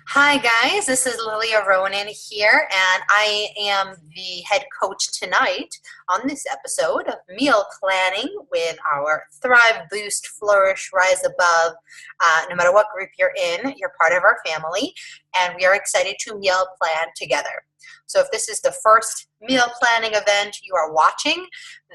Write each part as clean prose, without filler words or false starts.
Hi guys, this is Lilia Ronan here, and I am the head coach tonight on this episode of Meal Planning with our Thrive, Boost, Flourish, Rise Above. No matter what group you're in, you're part of our family, and we are excited to meal plan together. So if this is the first meal planning event you are watching,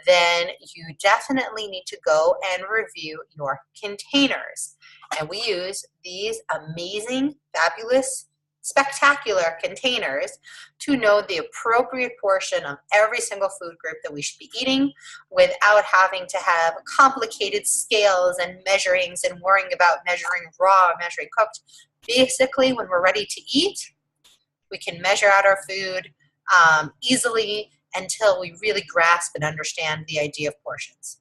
then you definitely need to go and review your containers. And we use these amazing, fabulous, spectacular containers to know the appropriate portion of every single food group that we should be eating without having to have complicated scales and measurings and worrying about measuring raw, measuring cooked. Basically, when we're ready to eat, we can measure out our food easily until we really grasp and understand the idea of portions.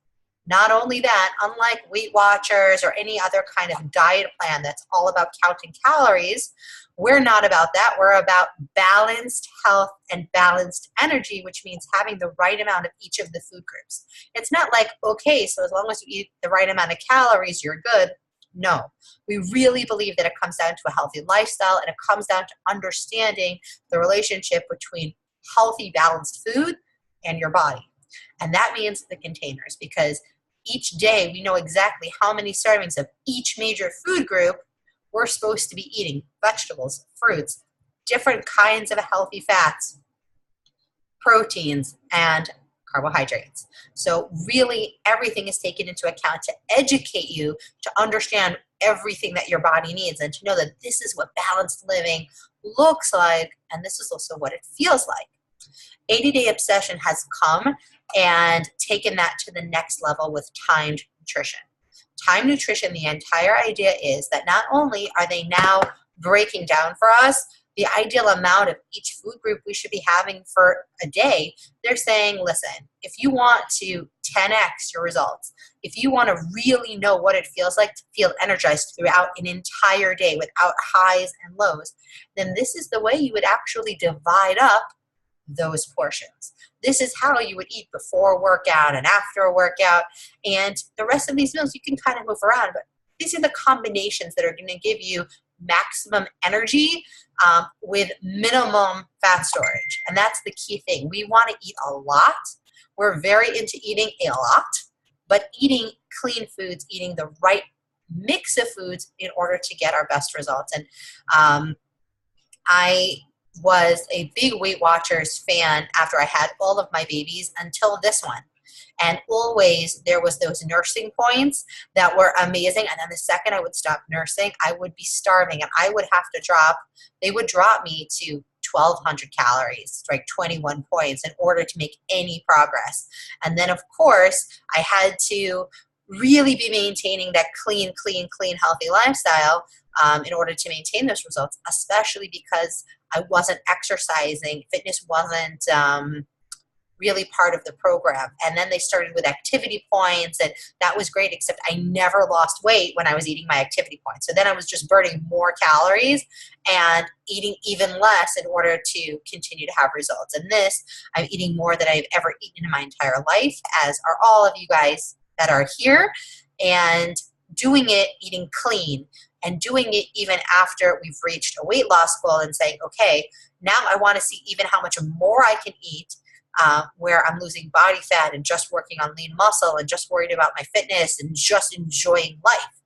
Not only that, unlike Weight Watchers or any other kind of diet plan that's all about counting calories, we're not about that. We're about balanced health and balanced energy, which means having the right amount of each of the food groups. It's not like, okay, so as long as you eat the right amount of calories, you're good. No, we really believe that it comes down to a healthy lifestyle, and it comes down to understanding the relationship between healthy, balanced food and your body. And that means the containers, because each day we know exactly how many servings of each major food group we're supposed to be eating: vegetables, fruits, different kinds of healthy fats, proteins, and carbohydrates. So really everything is taken into account to educate you to understand everything that your body needs and to know that this is what balanced living looks like, and this is also what it feels like. 80-Day Obsession has come and taken that to the next level with timed nutrition. Timed nutrition, the entire idea is that not only are they now breaking down for us the ideal amount of each food group we should be having for a day, they're saying, listen, if you want to 10x your results, if you want to really know what it feels like to feel energized throughout an entire day without highs and lows, then this is the way you would actually divide up those portions. This is how you would eat before a workout and after a workout, and the rest of these meals you can kind of move around, but these are the combinations that are going to give you maximum energy with minimum fat storage. And that's the key thing. We want to eat a lot. We're very into eating a lot, but eating clean foods, eating the right mix of foods in order to get our best results. And I was a big Weight Watchers fan after I had all of my babies until this one. And always there was those nursing points that were amazing. And then the second I would stop nursing, I would be starving, and I would have to they would drop me to 1,200 calories, like 21 points, in order to make any progress. And then of course I had to really be maintaining that clean, healthy lifestyle in order to maintain those results, especially because I wasn't exercising. Fitness wasn't really part of the program. And then they started with activity points, and that was great, except I never lost weight when I was eating my activity points. So then I was just burning more calories and eating even less in order to continue to have results. And this, I'm eating more than I've ever eaten in my entire life, as are all of you guys that are here, and doing it, eating clean, and doing it even after we've reached a weight loss goal, and saying, okay, now I want to see even how much more I can eat, where I'm losing body fat and just working on lean muscle and just worried about my fitness and just enjoying life.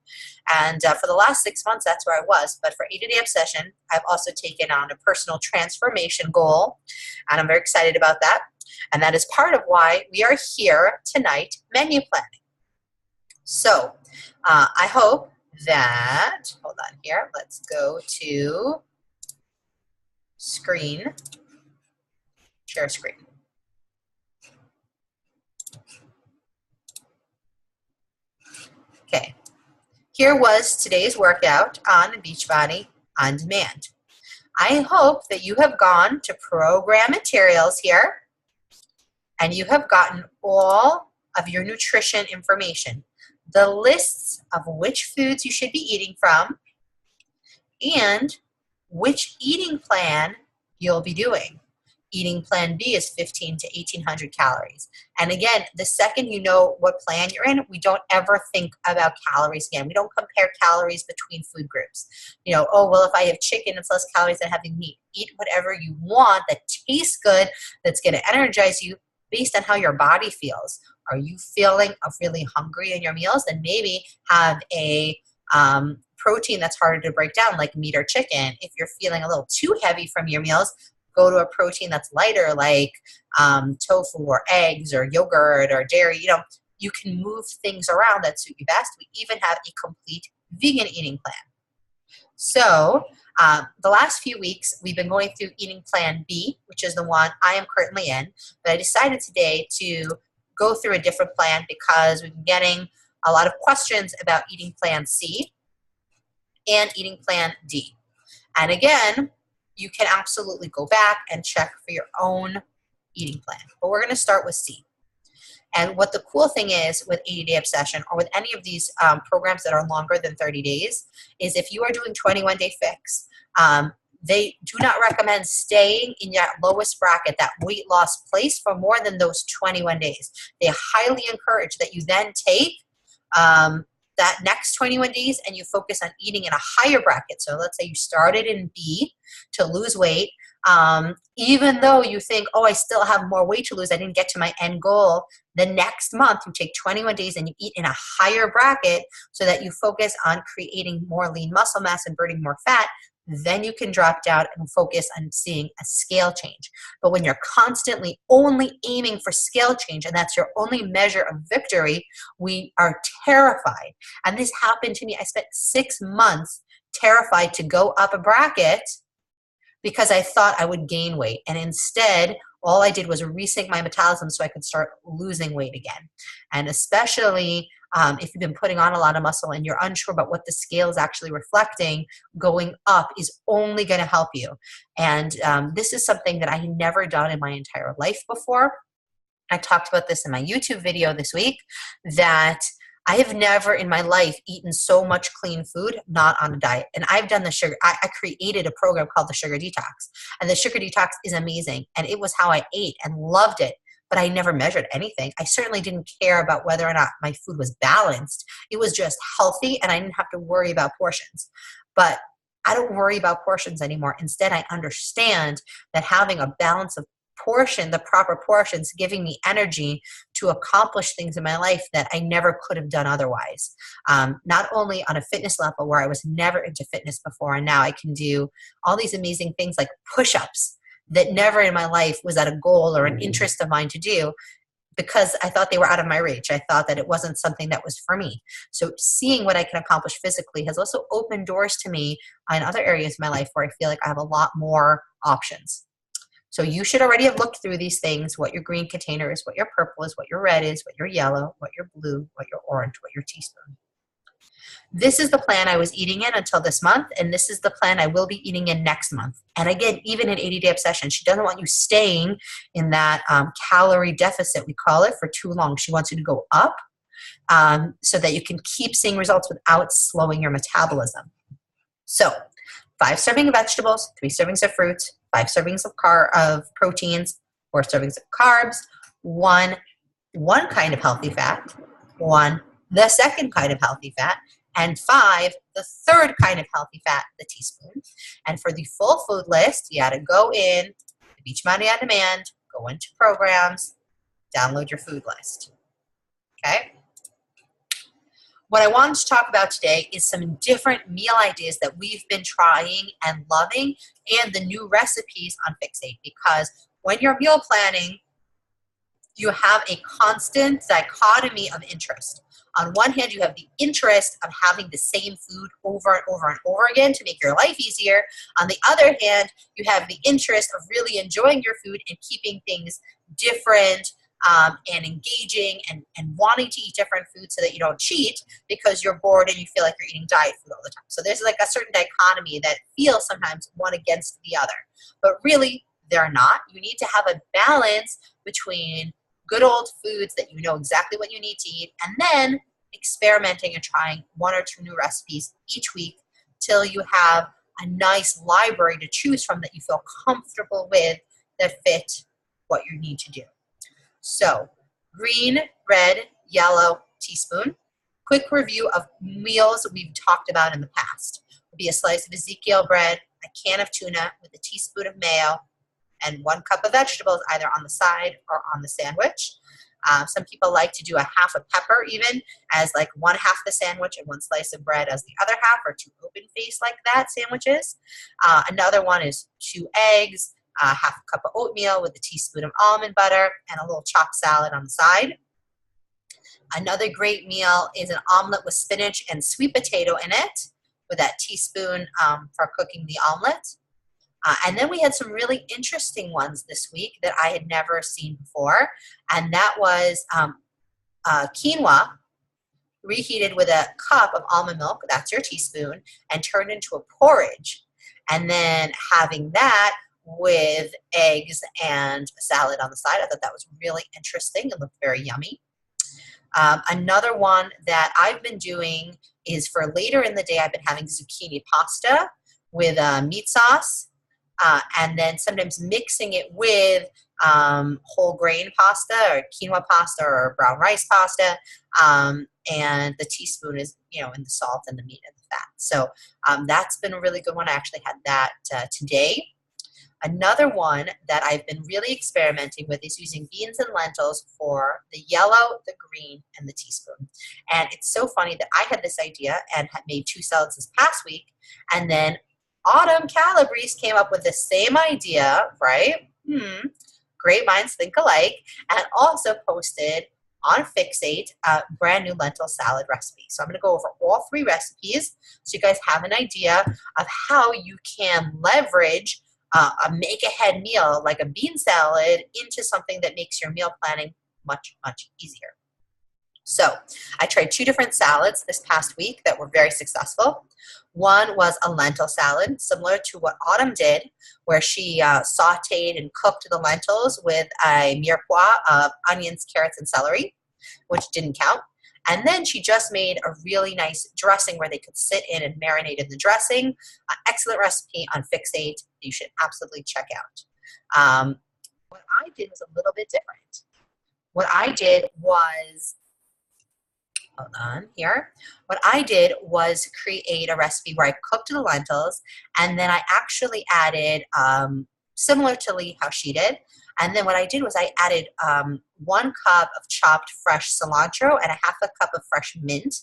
And for the last 6 months, that's where I was. But for 80-Day Obsession, I've also taken on a personal transformation goal, and I'm very excited about that. And that is part of why we are here tonight, menu planning. So I hope that, hold on here, let's go to screen, share screen. Okay, here was today's workout on Beachbody On Demand. I hope that you have gone to program materials here and you have gotten all of your nutrition information, the lists of which foods you should be eating from, and which eating plan you'll be doing. Eating plan B is 15 to 1800 calories. And again, the second you know what plan you're in, we don't ever think about calories again. We don't compare calories between food groups. You know, oh, well, if I have chicken, it's less calories than having meat. Eat whatever you want that tastes good, that's going to energize you based on how your body feels. Are you feeling really hungry in your meals? Then maybe have a protein that's harder to break down, like meat or chicken. If you're feeling a little too heavy from your meals, go to a protein that's lighter, like tofu or eggs or yogurt or dairy. You know, you can move things around that suit you best. We even have a complete vegan eating plan. So the last few weeks, we've been going through eating plan B, which is the one I am currently in. But I decided today to go through a different plan because we've been getting a lot of questions about eating plan C and eating plan D. And again, you can absolutely go back and check for your own eating plan. But we're going to start with C. And what the cool thing is with 80-Day Obsession or with any of these programs that are longer than 30 days is if you are doing 21-day fix, they do not recommend staying in that lowest bracket, that weight loss place, for more than those 21 days. They highly encourage that you then take that next 21 days and you focus on eating in a higher bracket. So let's say you started in B to lose weight. Even though you think, oh, I still have more weight to lose, I didn't get to my end goal, the next month you take 21 days and you eat in a higher bracket so that you focus on creating more lean muscle mass and burning more fat. Then you can drop down and focus on seeing a scale change. But when you're constantly only aiming for scale change and that's your only measure of victory, we are terrified. And this happened to me. I spent 6 months terrified to go up a bracket because I thought I would gain weight. And instead, all I did was resync my metabolism so I could start losing weight again. And especially if you've been putting on a lot of muscle and you're unsure about what the scale is actually reflecting, going up is only going to help you. And this is something that I had never done in my entire life before. I talked about this in my YouTube video this week, that I have never in my life eaten so much clean food, not on a diet. And I've done the sugar. I created a program called the Sugar Detox. And the Sugar Detox is amazing. And it was how I ate and loved it. But I never measured anything. I certainly didn't care about whether or not my food was balanced. It was just healthy and I didn't have to worry about portions. But I don't worry about portions anymore. Instead, I understand that having a balance of portion, the proper portions, giving me energy to accomplish things in my life that I never could have done otherwise. Not only on a fitness level where I was never into fitness before, and now I can do all these amazing things like push-ups that never in my life was at a goal or an interest of mine to do because I thought they were out of my reach. I thought that it wasn't something that was for me. So seeing what I can accomplish physically has also opened doors to me in other areas of my life where I feel like I have a lot more options. So you should already have looked through these things, what your green container is, what your purple is, what your red is, what your yellow, what your blue, what your orange, what your teaspoon. This is the plan I was eating in until this month, and this is the plan I will be eating in next month. And again, even in 80-Day Obsession, she doesn't want you staying in that calorie deficit, we call it, for too long. She wants you to go up so that you can keep seeing results without slowing your metabolism. So 5 servings of vegetables, 3 servings of fruits, 5 servings of proteins, 4 servings of carbs, one kind of healthy fat, 1 the second kind of healthy fat, and 5 the third kind of healthy fat, the teaspoon. And for the full food list, you got to go in to Beachbody On Demand, go into programs, download your food list. Okay? What I wanted to talk about today is some different meal ideas that we've been trying and loving and the new recipes on Fixate, because when you're meal planning, you have a constant dichotomy of interest. On one hand, you have the interest of having the same food over and over and over again to make your life easier. On the other hand, you have the interest of really enjoying your food and keeping things different and engaging and wanting to eat different foods so that you don't cheat because you're bored and you feel like you're eating diet food all the time. So there's like a certain dichotomy that feels sometimes one against the other. But really, they're not. You need to have a balance between good old foods that you know exactly what you need to eat, and then experimenting and trying 1 or 2 new recipes each week till you have a nice library to choose from that you feel comfortable with that fit what you need to do. So green, red, yellow teaspoon. Quick review of meals we've talked about in the past. Would be a slice of Ezekiel bread, a can of tuna with a teaspoon of mayo, and 1 cup of vegetables either on the side or on the sandwich. Some people like to do a half a pepper even as like 1/2 the sandwich and 1 slice of bread as the other half, or 2 open face like that sandwiches. Another one is 2 eggs, 1/2 cup of oatmeal with a teaspoon of almond butter, and a little chopped salad on the side. Another great meal is an omelet with spinach and sweet potato in it with that teaspoon for cooking the omelet. And then we had some really interesting ones this week that I had never seen before, and that was quinoa reheated with a cup of almond milk, that's your teaspoon, and turned into a porridge. And then having that with eggs and a salad on the side. I thought that was really interesting and looked very yummy. Another one that I've been doing is for later in the day, I've been having zucchini pasta with meat sauce, and then sometimes mixing it with whole grain pasta or quinoa pasta or brown rice pasta, and the teaspoon is, in the salt and the meat and the fat. So that's been a really good one. I actually had that today. Another one that I've been really experimenting with is using beans and lentils for the yellow, the green, and the teaspoon. And it's so funny that I had this idea and had made 2 salads this past week, and then Autumn Calabrese came up with the same idea, right? Great minds think alike, and also posted on Fixate a brand new lentil salad recipe. So I'm going to go over all 3 recipes so you guys have an idea of how you can leverage a make-ahead meal like a bean salad into something that makes your meal planning much, much easier. So I tried 2 different salads this past week that were very successful. One was a lentil salad, similar to what Autumn did, where she sauteed and cooked the lentils with a mirepoix of onions, carrots, and celery, which didn't count. And then she just made a really nice dressing where they could sit in and marinate in the dressing. Excellent recipe on Fixate. You should absolutely check out. What I did was a little bit different. What I did was, hold on here. What I did was create a recipe where I cooked the lentils, and then I actually added, similar to Lee, how she did, and then what I did was I added 1 cup of chopped fresh cilantro and a 1/2 cup of fresh mint,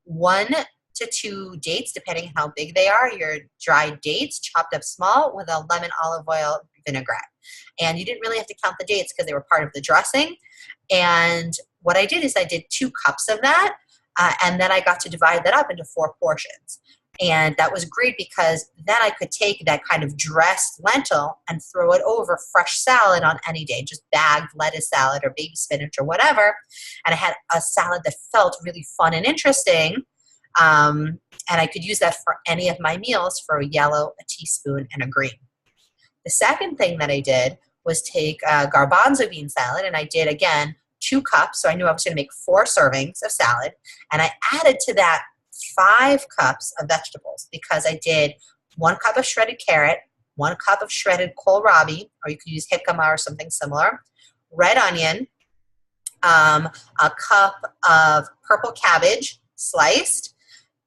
1 to 2 dates, depending on how big they are, your dried dates, chopped up small with a lemon olive oil vinaigrette. And you didn't really have to count the dates because they were part of the dressing. And what I did is I did 2 cups of that, and then I got to divide that up into 4 portions. And that was great because then I could take that kind of dressed lentil and throw it over fresh salad on any day, just bagged lettuce salad or baby spinach or whatever. And I had a salad that felt really fun and interesting. And I could use that for any of my meals, for a yellow, a teaspoon, and a green. The second thing that I did was take a garbanzo bean salad, and I did, again, 2 cups. So I knew I was going to make 4 servings of salad. And I added to that 5 cups of vegetables because I did 1 cup of shredded carrot, 1 cup of shredded kohlrabi, or you could use jicama or something similar, red onion, a cup of purple cabbage sliced,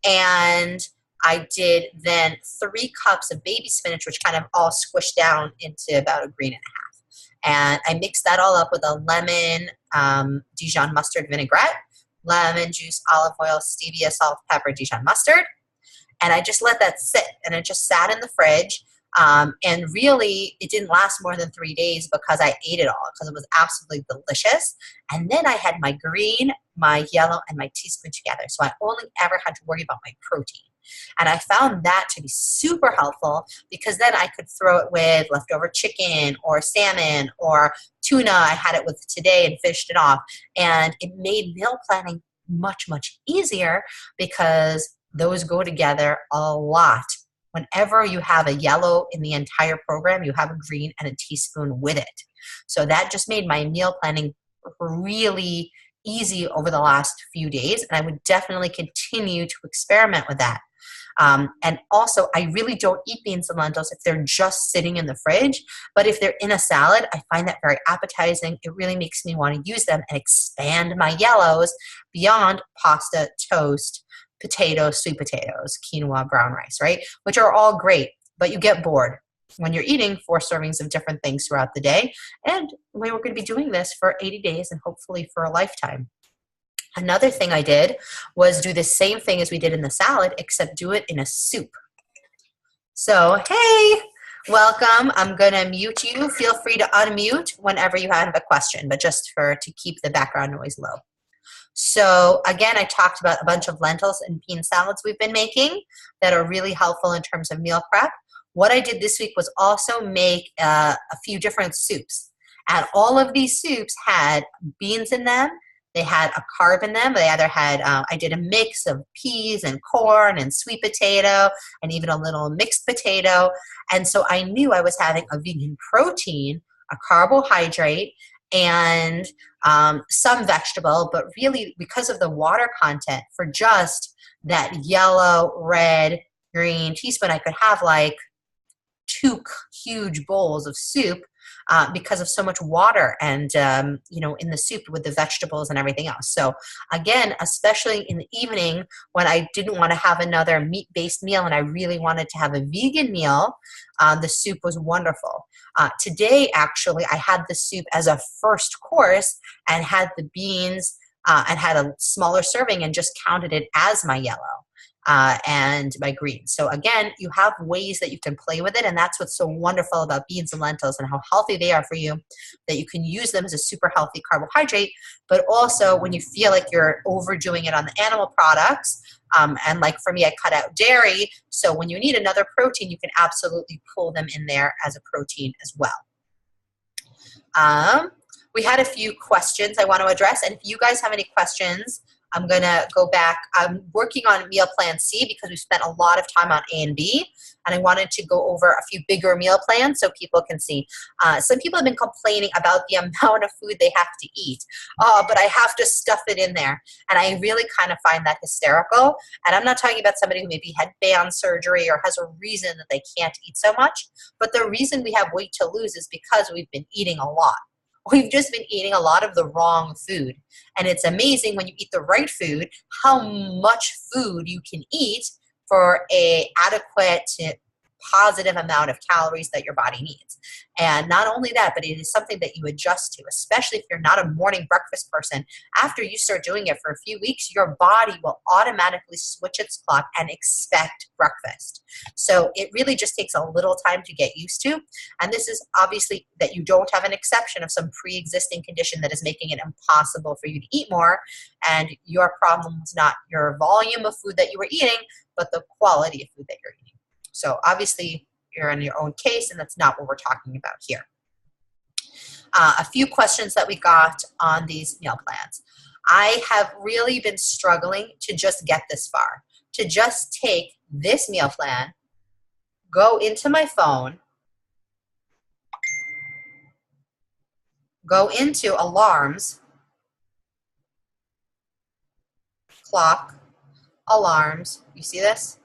and I did then 3 cups of baby spinach, which kind of all squished down into about a green and a half. And I mixed that all up with a lemon Dijon mustard vinaigrette, lemon juice, olive oil, stevia, salt, pepper, Dijon mustard. And I just let that sit, and it just sat in the fridge. And really, it didn't last more than 3 days because I ate it all, because it was absolutely delicious. And then I had my green, my yellow, and my teaspoon together. So I only ever had to worry about my protein. And I found that to be super helpful because then I could throw it with leftover chicken or salmon or tuna. I had it with today and fished it off. And it made meal planning much, much easier because those go together a lot. Whenever you have a yellow in the entire program, you have a green and a teaspoon with it. So that just made my meal planning really easy over the last few days. And I would definitely continue to experiment with that. And also, I really don't eat beans and lentils if they're just sitting in the fridge. But if they're in a salad, I find that very appetizing. It really makes me want to use them and expand my yellows beyond pasta, toast, potatoes, sweet potatoes, quinoa, brown rice, right? Which are all great, but you get bored when you're eating 4 servings of different things throughout the day. And we're going to be doing this for 80 days and hopefully for a lifetime. Another thing I did was do the same thing as we did in the salad, except do it in a soup. So, hey, welcome. I'm going to mute you. Feel free to unmute whenever you have a question, but just to keep the background noise low. So again, I talked about a bunch of lentils and bean salads we've been making that are really helpful in terms of meal prep. What I did this week was also make a few different soups. And all of these soups had beans in them. They had a carb in them. They either had, I did a mix of peas and corn and sweet potato and even a little mixed potato. And so I knew I was having a vegan protein, a carbohydrate, and some vegetable, but really because of the water content for just that yellow, red, green teaspoon, I could have like 2 huge bowls of soup because of so much water and, in the soup with the vegetables and everything else. So again, especially in the evening when I didn't want to have another meat-based meal and I really wanted to have a vegan meal, the soup was wonderful. Today, actually, I had the soup as a first course and had the beans and had a smaller serving and just counted it as my yellow. And my greens. So again, you have ways that you can play with it, and that's what's so wonderful about beans and lentils and how healthy they are for you, that you can use them as a super healthy carbohydrate, but also when you feel like you're overdoing it on the animal products, and like for me, I cut out dairy, so when you need another protein, you can absolutely pull them in there as a protein as well. We had a few questions I want to address, and if you guys have any questions, I'm going to go back. I'm working on meal plan C because we spent a lot of time on A and B, and I wanted to go over a few bigger meal plans so people can see. Some people have been complaining about the amount of food they have to eat, but I have to stuff it in there, and I really kind of find that hysterical. And I'm not talking about somebody who maybe had band surgery or has a reason that they can't eat so much, but the reason we have weight to lose is because we've been eating a lot. We've just been eating a lot of the wrong food. And it's amazing when you eat the right food, how much food you can eat for an adequate, positive amount of calories that your body needs. And not only that, but it is something that you adjust to, especially if you're not a morning breakfast person. After you start doing it for a few weeks, your body will automatically switch its clock and expect breakfast. So it really just takes a little time to get used to. And this is obviously that you don't have an exception of some pre-existing condition that is making it impossible for you to eat more. And your problem was not your volume of food that you were eating, but the quality of food that you're eating. So obviously you're in your own case, and that's not what we're talking about here. A few questions that we got on these meal plans. I have really been struggling to just get this far, to just take this meal plan, go into my phone, go into alarms, clock, alarms. You see this?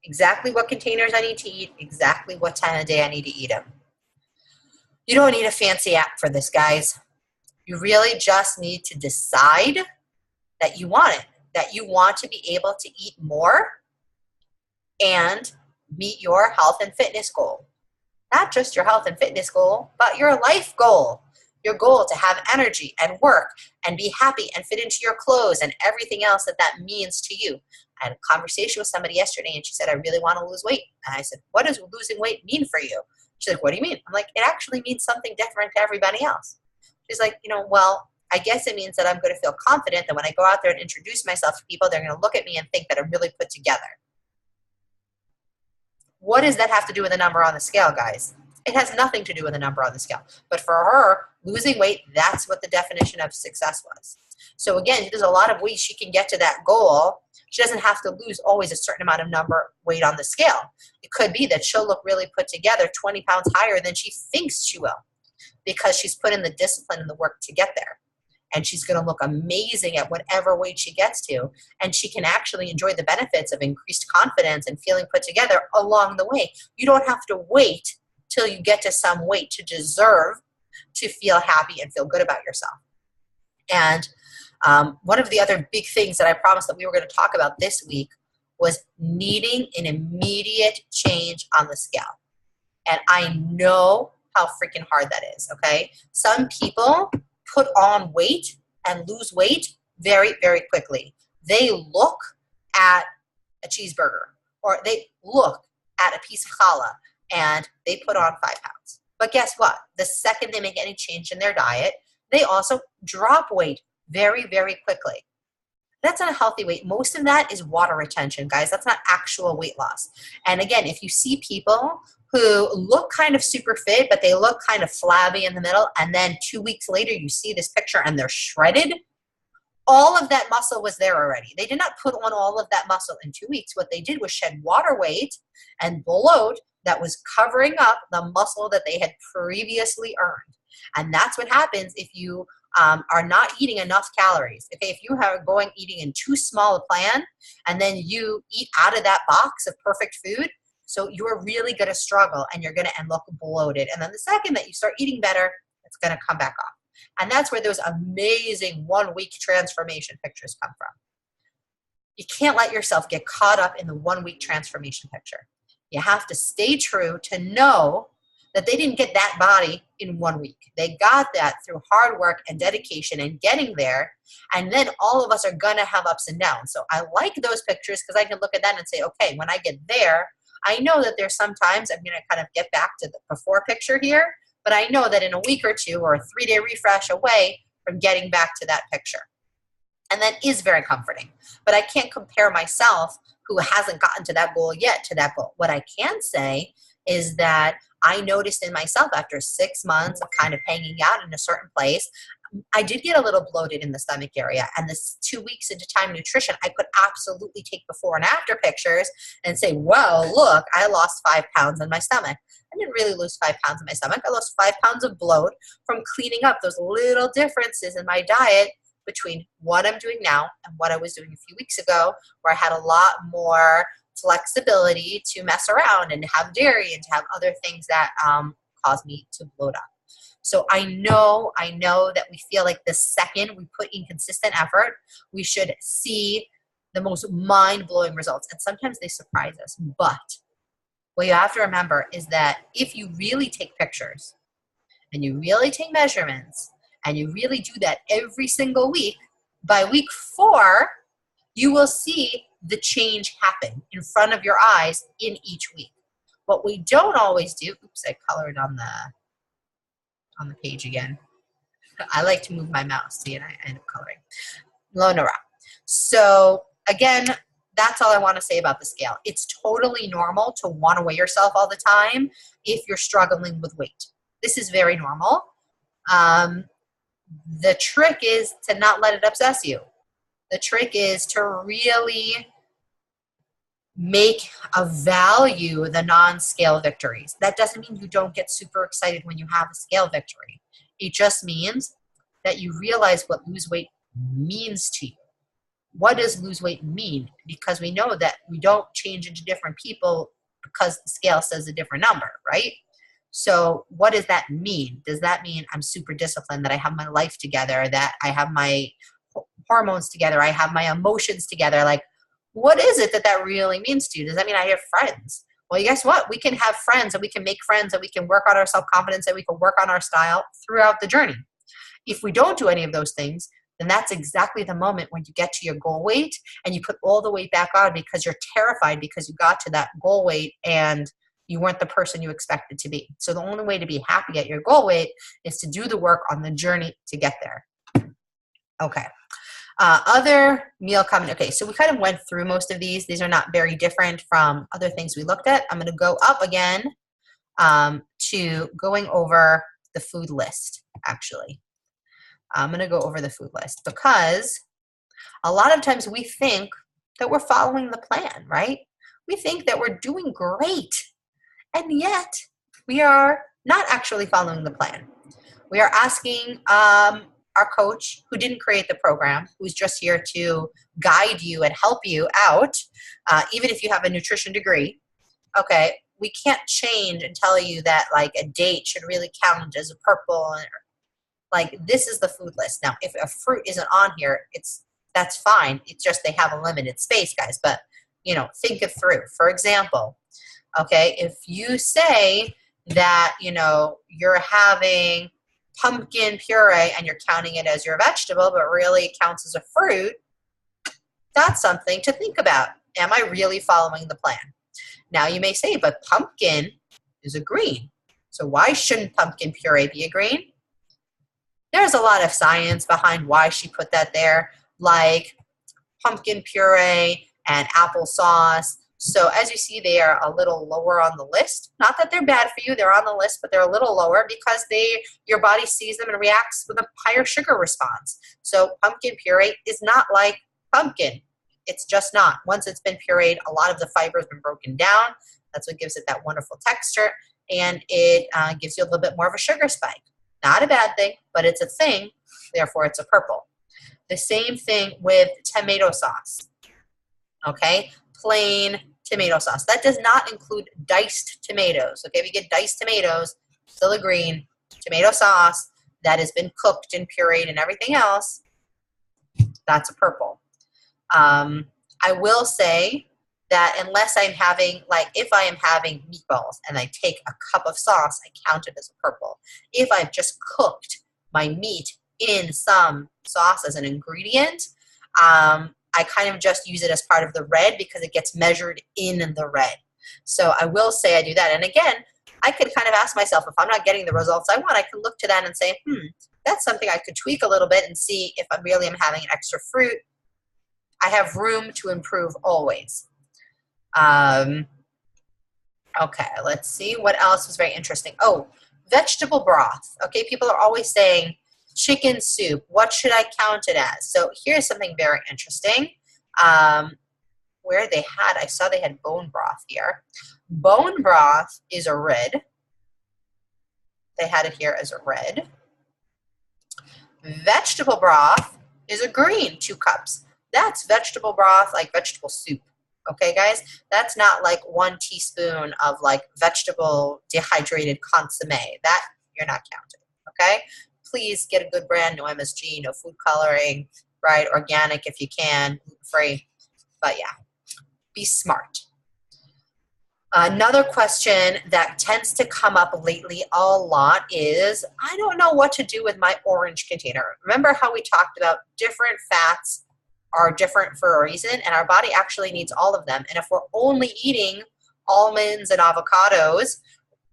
Exactly what containers I need to eat, exactly what time of day I need to eat them. You don't need a fancy app for this, guys. You really just need to decide that you want it, that you want to be able to eat more and meet your health and fitness goal. Not just your health and fitness goal, but your life goal. Your goal to have energy and work and be happy and fit into your clothes and everything else that that means to you. I had a conversation with somebody yesterday, and she said, I really want to lose weight. And I said, what does losing weight mean for you? She's like, what do you mean? I'm like, it actually means something different to everybody else. She's like, well, I guess it means that I'm going to feel confident that when I go out there and introduce myself to people, they're going to look at me and think that I'm really put together. What does that have to do with the number on the scale, guys? It has nothing to do with the number on the scale. But for her, losing weight, that's what the definition of success was. So again, there's a lot of ways she can get to that goal. She doesn't have to lose always a certain amount of weight on the scale. It could be that she'll look really put together 20 pounds higher than she thinks she will because she's put in the discipline and the work to get there. and she's going to look amazing at whatever weight she gets to. And she can actually enjoy the benefits of increased confidence and feeling put together along the way. You don't have to wait till you get to some weight to deserve to feel happy and feel good about yourself. And one of the other big things that I promised that we were going to talk about this week was needing an immediate change on the scale. And I know how freaking hard that is, okay? Some people put on weight and lose weight very, very quickly. They look at a cheeseburger or they look at a piece of challah and they put on 5 pounds. But guess what? The second they make any change in their diet, they also drop weight very, very quickly. That's not a healthy weight. Most of that is water retention, guys. That's not actual weight loss. And again, if you see people who look kind of super fit, but they look kind of flabby in the middle, and then 2 weeks later you see this picture and they're shredded, all of that muscle was there already. They did not put on all of that muscle in 2 weeks. What they did was shed water weight and bloat that was covering up the muscle that they had previously earned. And that's what happens if you are not eating enough calories. Okay, if you are eating in too small a plan, and then you eat out of that box of perfect food, so you're really going to struggle and you're going to end up bloated. And then the second that you start eating better, it's going to come back off. And that's where those amazing 1 week transformation pictures come from. You can't let yourself get caught up in the 1 week transformation picture. You have to stay true to know that they didn't get that body in 1 week. They got that through hard work and dedication and getting there. And then all of us are going to have ups and downs. So I like those pictures because I can look at that and say, okay, when I get there, I know that there's sometimes I'm going to kind of get back to the before picture here, but I know that in a week or two or a 3-day refresh away from getting back to that picture. And that is very comforting. But I can't compare myself who hasn't gotten to that goal yet to that goal. What I can say is that I noticed in myself after 6 months of kind of hanging out in a certain place, I did get a little bloated in the stomach area. And this 2 weeks into Time Nutrition, I could absolutely take before and after pictures and say, well, look, I lost 5 pounds in my stomach. I didn't really lose 5 pounds in my stomach. I lost 5 pounds of bloat from cleaning up those little differences in my diet between what I'm doing now and what I was doing a few weeks ago, where I had a lot more flexibility to mess around and have dairy and to have other things that cause me to bloat up. So I know that we feel like the second we put in consistent effort, we should see the most mind-blowing results. And sometimes they surprise us. But what you have to remember is that if you really take pictures and you really take measurements and you really do that every single week, by week 4, you will see the change happen in front of your eyes in each week. What we don't always do, oops, I colored on the page again. I like to move my mouse, see, and I end up coloring. Lo nora. So again, that's all I want to say about the scale. It's totally normal to want to weigh yourself all the time if you're struggling with weight. This is very normal. The trick is to not let it obsess you. The trick is to really make a value the non-scale victories. That doesn't mean you don't get super excited when you have a scale victory. It just means that you realize what lose weight means to you. What does lose weight mean? Because we know that we don't change into different people because the scale says a different number, right? So what does that mean? Does that mean I'm super disciplined, that I have my life together, that I have my hormones together, I have my emotions together? Like, what is it that really means to you? Does that mean I have friends? Well, guess what? We can have friends and we can make friends and we can work on our self-confidence and we can work on our style throughout the journey. If we don't do any of those things, then that's exactly the moment when you get to your goal weight and you put all the weight back on because you're terrified because you got to that goal weight and you weren't the person you expected to be. So the only way to be happy at your goal weight is to do the work on the journey to get there. Okay. Other meal comment. Okay, so we kind of went through most of these. These are not very different from other things we looked at. I'm going to go up again to going over the food list, actually. I'm going to go over the food list because a lot of times we think that we're following the plan, right? We think that we're doing great, and yet we are not actually following the plan. We are asking our coach, who didn't create the program, who's just here to guide you and help you out, even if you have a nutrition degree, okay, we can't change and tell you that like a date should really count as a purple. Like, this is the food list. Now, if a fruit isn't on here, that's fine. It's just they have a limited space, guys. But, you know, think it through. For example, okay, if you say that, you know, you're having pumpkin puree and you're counting it as your vegetable, but really it counts as a fruit, that's something to think about. Am I really following the plan? Now, you may say, but pumpkin is a green. So why shouldn't pumpkin puree be a green? There's a lot of science behind why she put that there, like pumpkin puree and applesauce. So as you see, they are a little lower on the list. Not that they're bad for you, they're on the list, but they're a little lower because your body sees them and reacts with a higher sugar response. So pumpkin puree is not like pumpkin. It's just not. Once it's been pureed, a lot of the fiber has been broken down. That's what gives it that wonderful texture, and it gives you a little bit more of a sugar spike. Not a bad thing, but it's a thing, therefore it's a purple. The same thing with tomato sauce, okay? Plain tomato sauce. That does not include diced tomatoes, okay? If you get diced tomatoes, still a green. Tomato sauce that has been cooked and pureed and everything else, that's a purple. I will say that unless I'm having, like if I am having meatballs and I take a cup of sauce, I count it as a purple. If I've just cooked my meat in some sauce as an ingredient, I kind of just use it as part of the red because it gets measured in the red. So I will say I do that. And again, I could kind of ask myself, if I'm not getting the results I want, I can look to that and say, that's something I could tweak a little bit and see if I really am having an extra fruit. I have room to improve always. Okay, let's see. What else was very interesting? Oh, vegetable broth. Okay, people are always saying chicken soup. What should I count it as? So here's something very interesting. Where they had, I saw they had bone broth here. Bone broth is a red. They had it here as a red. Vegetable broth is a green, 2 cups. That's vegetable broth, like vegetable soup. Okay, guys? That's not like 1 teaspoon of like vegetable dehydrated consomme. That you're not counting, okay? Please get a good brand, no MSG, no food coloring, right? Organic if you can, gluten-free. But yeah, be smart. Another question that tends to come up lately a lot is, I don't know what to do with my orange container. Remember how we talked about different fats are different for a reason, and our body actually needs all of them. And if we're only eating almonds and avocados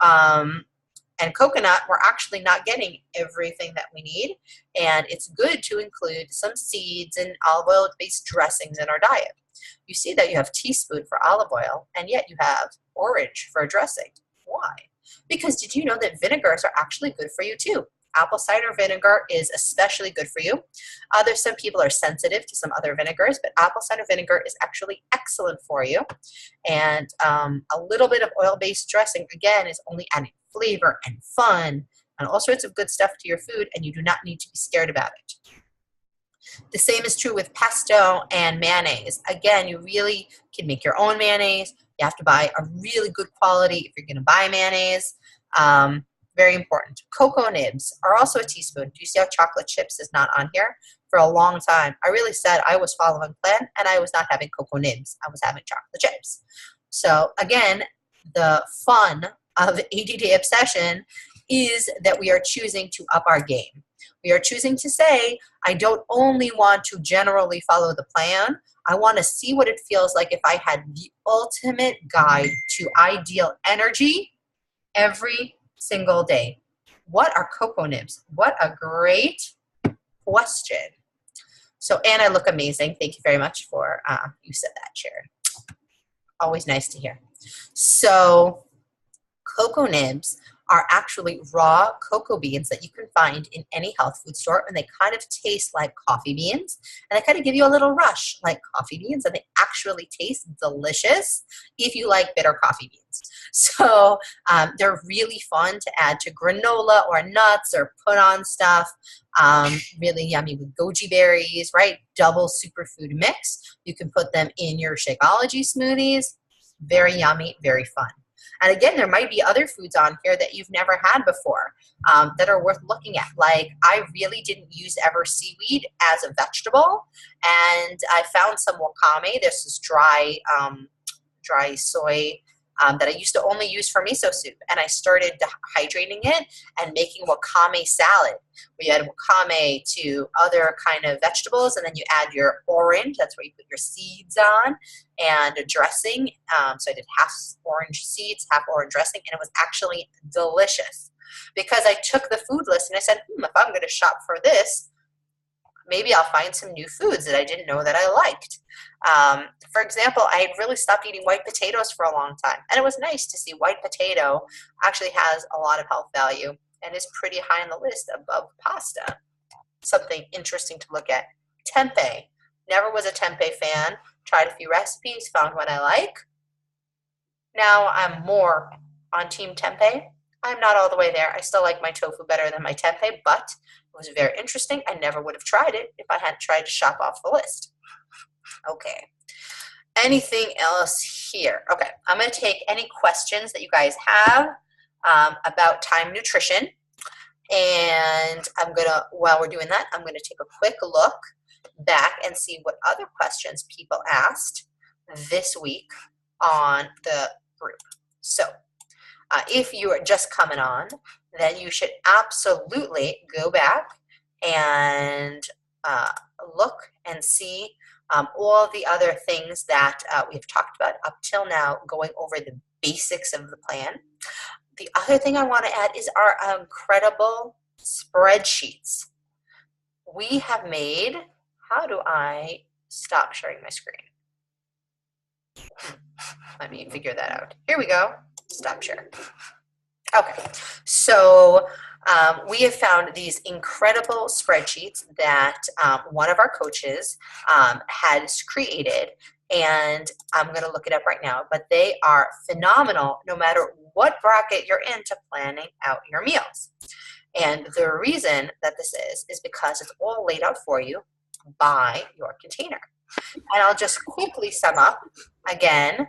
and coconut, we're actually not getting everything that we need. And it's good to include some seeds and olive oil-based dressings in our diet. You see that you have teaspoon for olive oil, and yet you have orange for a dressing. Why? Because did you know that vinegars are actually good for you too? Apple cider vinegar is especially good for you. Some people are sensitive to some other vinegars, but apple cider vinegar is actually excellent for you. And a little bit of oil-based dressing, again, is only adding flavor and fun and all sorts of good stuff to your food, and you do not need to be scared about it. The same is true with pesto and mayonnaise. Again, you really can make your own mayonnaise. You have to buy a really good quality if you're going to buy mayonnaise. Very important. Cocoa nibs are also a teaspoon. Do you see how chocolate chips is not on here? For a long time, I really said I was following plan, and I was not having cocoa nibs. I was having chocolate chips. So again, the fun of ADD obsession is that we are choosing to up our game. We are choosing to say, I don't only want to generally follow the plan, I want to see what it feels like if I had the ultimate guide to ideal energy every single day. What are cocoa nibs? What a great question. So, and I look amazing. Thank you very much for, you said that, Sharon. Always nice to hear. So, cocoa nibs are actually raw cocoa beans that you can find in any health food store, and they kind of taste like coffee beans, and they kind of give you a little rush like coffee beans, and they actually taste delicious if you like bitter coffee beans. So they're really fun to add to granola or nuts or put on stuff. Really yummy with goji berries, right? Double superfood mix. You can put them in your Shakeology smoothies. Very yummy, very fun. And again, there might be other foods on here that you've never had before that are worth looking at. Like, I really didn't use ever seaweed as a vegetable, and I found some wakame. This is dry soy that I used to only use for miso soup, and I started hydrating it and making wakame salad. We add wakame to other kind of vegetables, and then you add your orange, that's where you put your seeds on, and a dressing. So I did half orange seeds, half orange dressing, and it was actually delicious because I took the food list and I said, if I'm going to shop for this, maybe I'll find some new foods that I didn't know that I liked. For example, I had really stopped eating white potatoes for a long time, and it was nice to see white potato actually has a lot of health value and is pretty high on the list above pasta. Something interesting to look at. Tempeh. Never was a tempeh fan. Tried a few recipes, found what I like. Now I'm more on team tempeh. I'm not all the way there. I still like my tofu better than my tempeh, but it was very interesting. I never would have tried it if I hadn't tried to shop off the list. Okay. Anything else here? Okay, I'm going to take any questions that you guys have about time nutrition. And I'm going to, while we're doing that, I'm going to take a quick look back and see what other questions people asked this week on the group. So if you are just coming on, then you should absolutely go back and look and see all the other things that we've talked about up till now, going over the basics of the plan. The other thing I want to add is our incredible spreadsheets. We have made, how do I stop sharing my screen? Let me figure that out. Here we go. Stop share. Okay, so we have found these incredible spreadsheets that one of our coaches has created, and I'm going to look it up right now, but they are phenomenal no matter what bracket you're in to planning out your meals. And the reason that this is because it's all laid out for you by your container. And I'll just quickly sum up again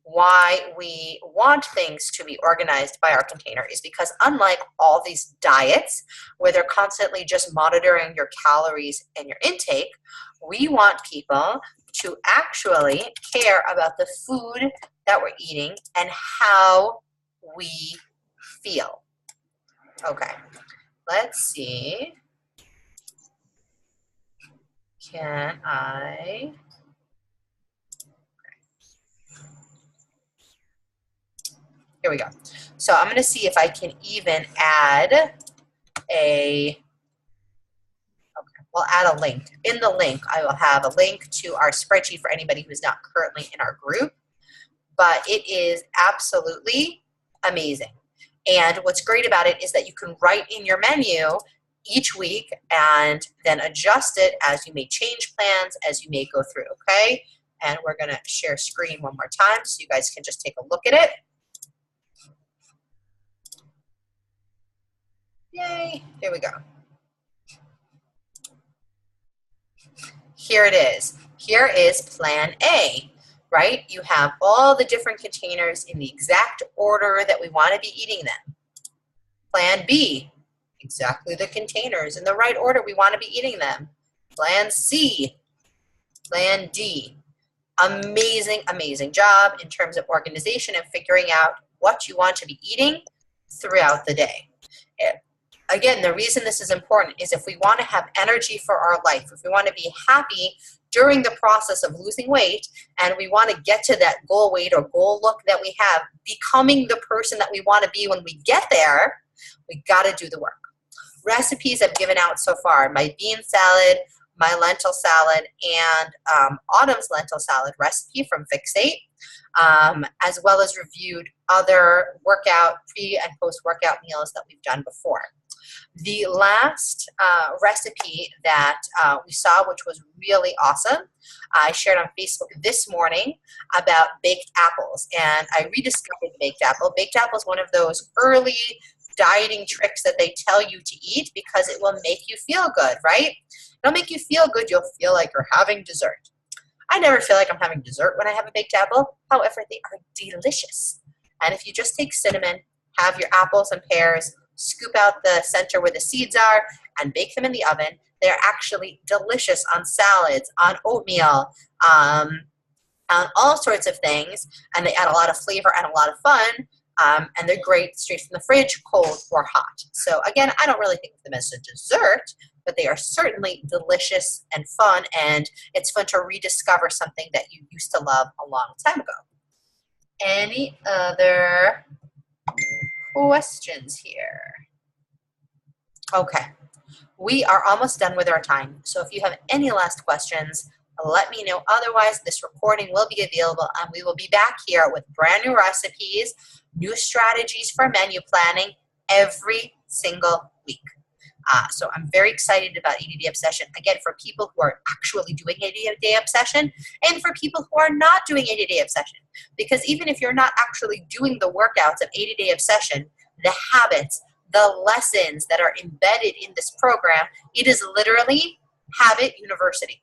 why we want things to be organized by our container is because, unlike all these diets where they're constantly just monitoring your calories and your intake, we want people to actually care about the food that we're eating and how we feel. Okay, let's see. Can I? Here we go. So I'm going to see if I can even add a, okay, we'll add a link. In the link, I will have a link to our spreadsheet for anybody who's not currently in our group, but it is absolutely amazing. And what's great about it is that you can write in your menu each week and then adjust it as you may change plans, as you may go through, okay? And we're going to share screen one more time so you guys can just take a look at it. Yay, here we go. Here it is. Here is plan A, right? You have all the different containers in the exact order that we want to be eating them. Plan B, exactly the containers in the right order we want to be eating them. Plan C, Plan D. Amazing, amazing job in terms of organization and figuring out what you want to be eating throughout the day. Again, the reason this is important is if we want to have energy for our life, if we want to be happy during the process of losing weight, and we want to get to that goal weight or goal look that we have, becoming the person that we want to be when we get there, we got to do the work. Recipes I've given out so far: my bean salad, my lentil salad, and Autumn's lentil salad recipe from Fixate. as well as reviewed other workout, pre and post-workout meals that we've done before. The last recipe that we saw, which was really awesome, I shared on Facebook this morning about baked apples, and I rediscovered baked apple. Baked apple is one of those early dieting tricks that they tell you to eat because it will make you feel good, right? It'll make you feel good. You'll feel like you're having dessert. I never feel like I'm having dessert when I have a baked apple. However, they are delicious. And if you just take cinnamon, have your apples and pears, scoop out the center where the seeds are, and bake them in the oven, they're actually delicious on salads, on oatmeal, on all sorts of things. And they add a lot of flavor and a lot of fun. And they're great straight from the fridge, cold or hot. So again, I don't really think of them as a dessert, but they are certainly delicious and fun, and it's fun to rediscover something that you used to love a long time ago. Any other questions here? Okay, we are almost done with our time. So if you have any last questions, let me know. Otherwise, this recording will be available, and we will be back here with brand new recipes, new strategies for menu planning every single week. So I'm very excited about 80-Day Obsession. Again, for people who are actually doing 80-Day Obsession and for people who are not doing 80-Day Obsession. Because even if you're not actually doing the workouts of 80-Day Obsession, the habits, the lessons that are embedded in this program, it is literally Habit University.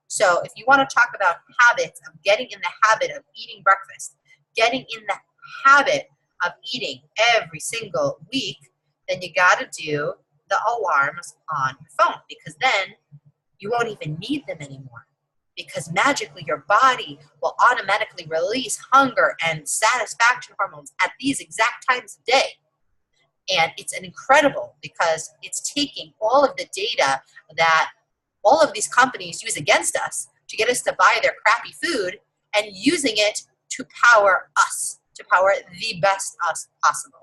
So if you want to talk about habits of getting in the habit of eating breakfast, getting in the habit of eating every single week, then you got to do the alarms on your phone, because then you won't even need them anymore, because magically your body will automatically release hunger and satisfaction hormones at these exact times of day. And it's incredible because it's taking all of the data that all of these companies use against us to get us to buy their crappy food and using it to power us, to power the best us possible.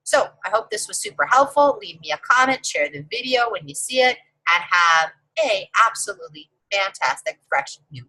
So I hope this was super helpful. Leave me a comment, share the video when you see it, and have a absolutely fantastic fresh new